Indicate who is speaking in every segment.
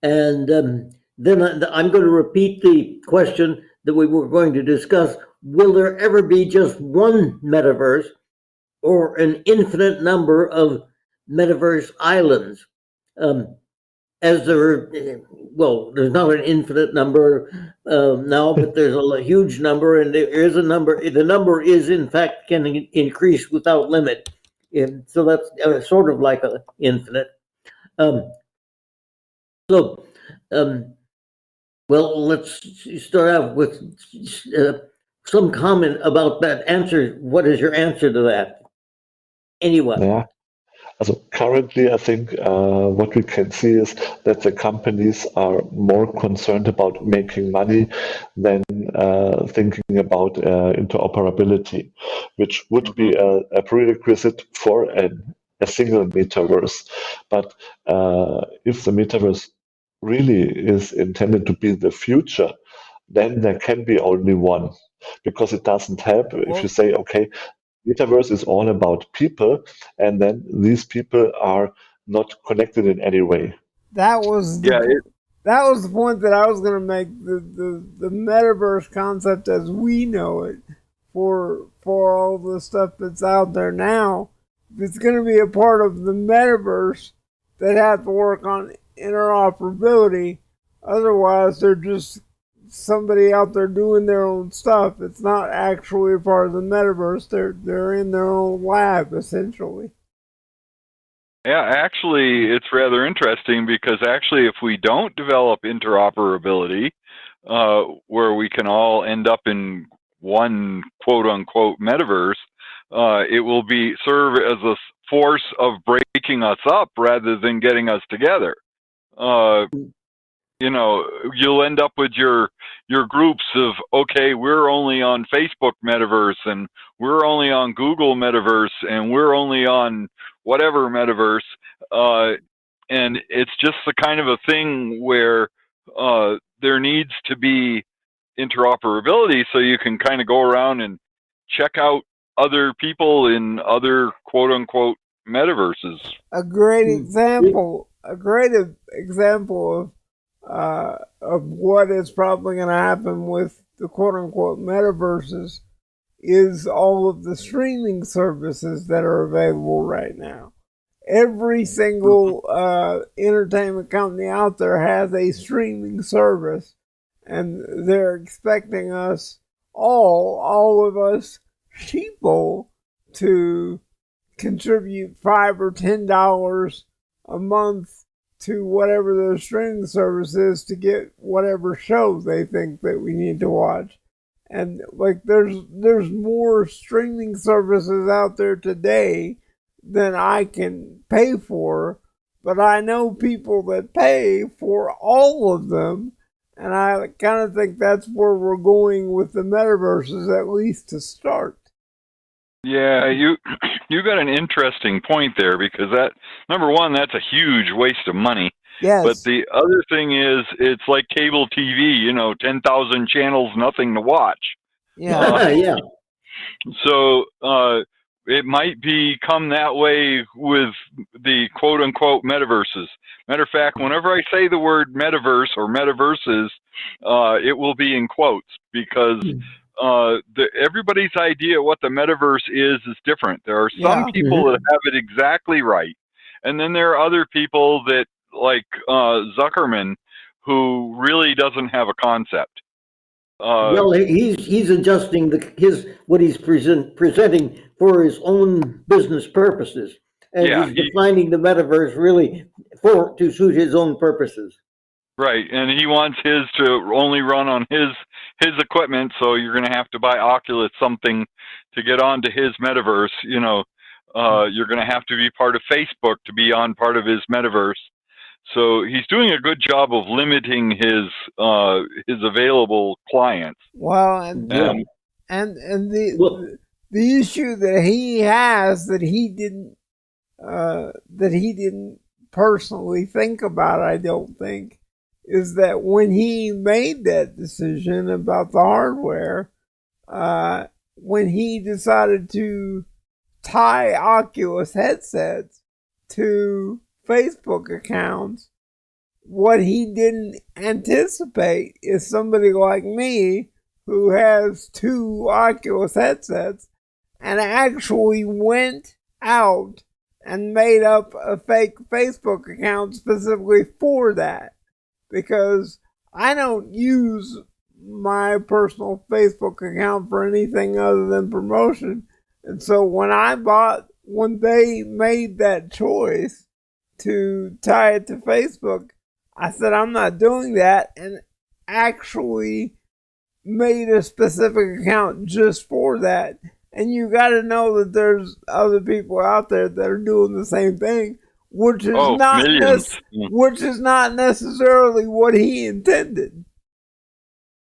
Speaker 1: And then I'm going to repeat the question that we were going to discuss. Will there ever be just one metaverse or an infinite number of metaverse islands? As there, well, there's not an infinite number now, but there's a huge number, and there is a number. The number is, in fact, can increase without limit. And so that's sort of like an infinite. Um, so, well, let's start out with some comment about that answer. What is your answer to that? Anyone?
Speaker 2: Yeah. Also currently, I think what we can see is that the companies are more concerned about making money than thinking about interoperability, which would be a prerequisite for a single metaverse. But if the metaverse really is intended to be the future, then there can be only one, because it doesn't help if you say, okay, metaverse is all about people, and then these people are not connected in any way.
Speaker 3: That was that was the point that I was going to make. The metaverse concept as we know it, for all the stuff that's out there now, if it's going to be a part of the metaverse, they have to work on interoperability. Otherwise, they're just somebody out there doing their own stuff. It's not actually a part of the metaverse. They're in their own lab essentially.
Speaker 4: Yeah, actually, it's rather interesting because actually, if we don't develop interoperability, where we can all end up in one quote unquote metaverse, it will serve as a force of breaking us up rather than getting us together. You know, you'll end up with your groups of, okay, we're only on Facebook metaverse, and we're only on Google metaverse, and we're only on whatever metaverse, and it's just the kind of a thing where there needs to be interoperability so you can kind of go around and check out other people in other quote unquote metaverses.
Speaker 3: A great example of what is probably going to happen with the quote unquote metaverses is all of the streaming services that are available right now. Every single entertainment company out there has a streaming service, and they're expecting us all of us sheeple, to contribute $5 or $10 a month to whatever their streaming service is to get whatever show they think that we need to watch. And like there's more streaming services out there today than I can pay for, but I know people that pay for all of them, and I kind of think that's where we're going with the metaverses, at least to start.
Speaker 4: Yeah, you got an interesting point there, because that, number one, that's a huge waste of money.
Speaker 3: Yes.
Speaker 4: But the other thing is, it's like cable TV, 10,000 channels, nothing to watch.
Speaker 3: Yeah.
Speaker 1: Yeah.
Speaker 4: So it might become that way with the quote unquote metaverses. Matter of fact, whenever I say the word metaverse or metaverses, it will be in quotes, because everybody's idea of what the metaverse is different. There are some people that have it exactly right, and then there are other people that, like Zuckerman, who really doesn't have a concept.
Speaker 1: Well, he's adjusting what he's presenting for his own business purposes, and he's defining the metaverse really to suit his own purposes.
Speaker 4: Right, and he wants his to only run on his equipment, so you're going to have to buy Oculus something to get onto his metaverse. You're going to have to be part of Facebook to be on part of his metaverse. So he's doing a good job of limiting his available clients.
Speaker 3: Well, and the issue that he has that he didn't personally think about, I don't think, is that when he made that decision about the hardware, when he decided to tie Oculus headsets to Facebook accounts, what he didn't anticipate is somebody like me who has 2 Oculus headsets and actually went out and made up a fake Facebook account specifically for that, because I don't use my personal Facebook account for anything other than promotion. And so when they made that choice to tie it to Facebook, I said, I'm not doing that, and actually made a specific account just for that. And you got to know that there's other people out there that are doing the same thing, which is which is not necessarily what he intended.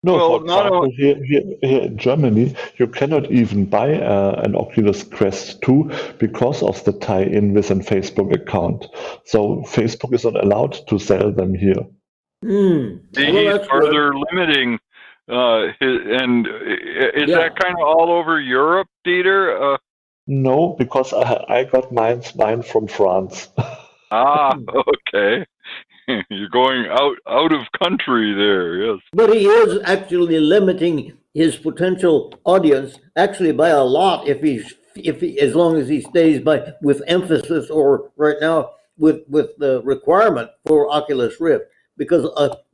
Speaker 2: No,
Speaker 4: Well,
Speaker 2: for example, here in Germany, you cannot even buy an Oculus Quest 2 because of the tie-in with a Facebook account. So Facebook is not allowed to sell them here.
Speaker 1: Well,
Speaker 4: he's
Speaker 1: that's
Speaker 4: further
Speaker 1: good.
Speaker 4: limiting. Is
Speaker 1: Yeah.
Speaker 4: that kind of all over Europe, Dieter?
Speaker 2: No, because I got mine from France.
Speaker 4: Okay. You're going out of country there, yes.
Speaker 1: But he is actually limiting his potential audience actually by a lot if as long as he stays with emphasis, or right now with the requirement for Oculus Rift, because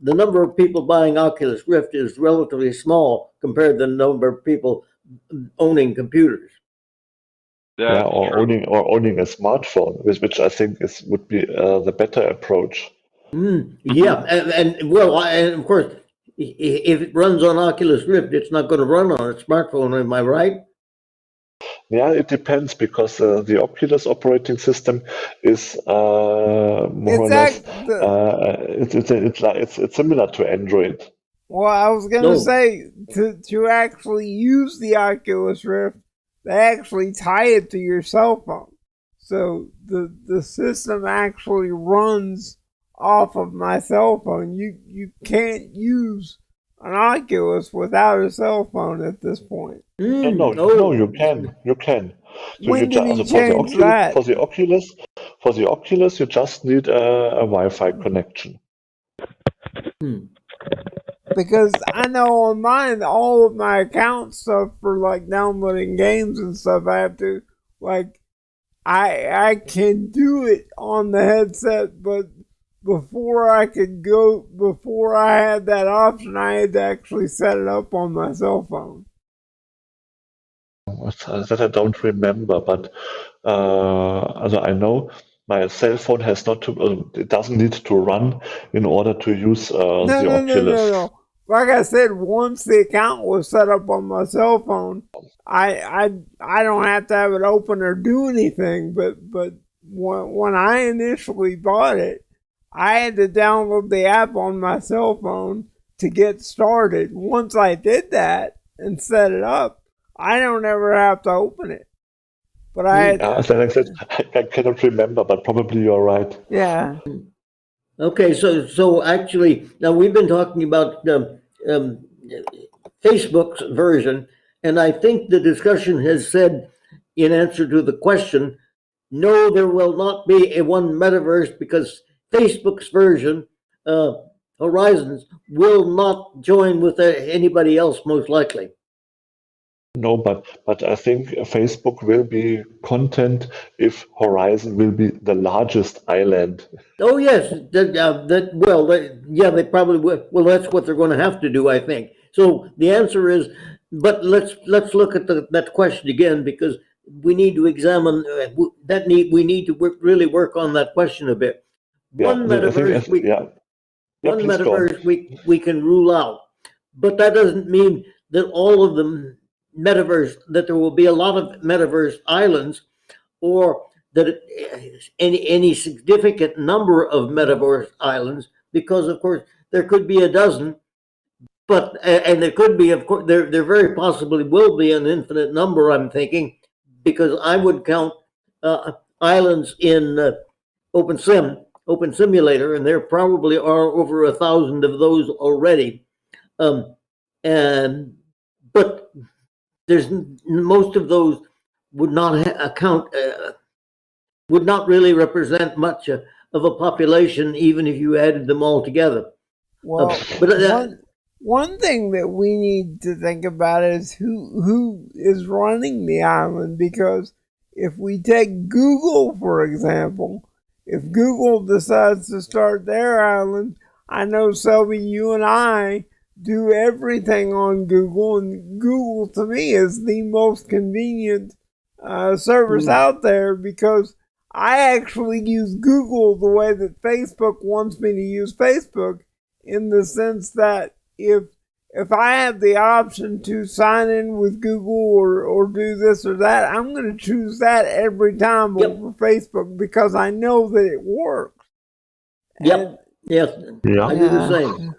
Speaker 1: the number of people buying Oculus Rift is relatively small compared to the number of people owning computers.
Speaker 4: That's
Speaker 2: or owning a smartphone, which I think would be the better approach.
Speaker 1: Yeah, and of course, if it runs on Oculus Rift, it's not going to run on a smartphone. Am I right?
Speaker 2: Yeah, it depends, because the Oculus operating system is more or less it's similar to Android.
Speaker 3: Well, I was going to say, to actually use the Oculus Rift, they actually tie it to your cell phone. So the system actually runs off of my cell phone. You can't use an Oculus without a cell phone at this point.
Speaker 2: No, you can. You can. So
Speaker 3: When did he change that?
Speaker 2: For the Oculus, you just need a Wi-Fi connection.
Speaker 3: Because I know on mine, all of my account stuff for like downloading games and stuff, I have to I can do it on the headset, but before I had that option, I had to actually set it up on my cell phone.
Speaker 2: That I don't remember, but I know my cell phone it doesn't need to run in order to use the Oculus.
Speaker 3: No. Like I said, once the account was set up on my cell phone, I don't have to have it open or do anything. But when I initially bought it, I had to download the app on my cell phone to get started. Once I did that and set it up, I don't ever have to open it. But
Speaker 2: as I said, I cannot remember, but probably you're right.
Speaker 3: Yeah.
Speaker 1: Okay, so actually, now we've been talking about Facebook's version, and I think the discussion has said, in answer to the question, no, there will not be a one metaverse, because Facebook's version, Horizons, will not join with anybody else, most likely.
Speaker 2: No, but I think Facebook will be content if Horizon will be the largest island.
Speaker 1: Oh yes, they probably will. Well, that's what they're going to have to do, I think. So the answer is, but let's look at that question again, because we need to examine we need to really work on that question a bit. One metaverse we can rule out, but that doesn't mean that all of them that there will be a lot of metaverse islands, or that any significant number of metaverse islands, because of course there could be a dozen, and there could be, of course, there very possibly will be an infinite number, I'm thinking, because I would count islands in Open Simulator, and there probably are over 1,000 of those already. But there's most of those would not really represent much of a population, even if you added them all together.
Speaker 3: Well,
Speaker 1: But
Speaker 3: one thing that we need to think about is who is running the island, because if we take Google, for example, if Google decides to start their island, I know, Selby, you and I do everything on Google, and Google to me is the most convenient service out there, because I actually use Google the way that Facebook wants me to use Facebook, in the sense that if I have the option to sign in with Google or do this or that, I'm going to choose that every time over Facebook, because I know that it works.
Speaker 1: Yep. Yes.
Speaker 2: Yeah.
Speaker 1: I do the same.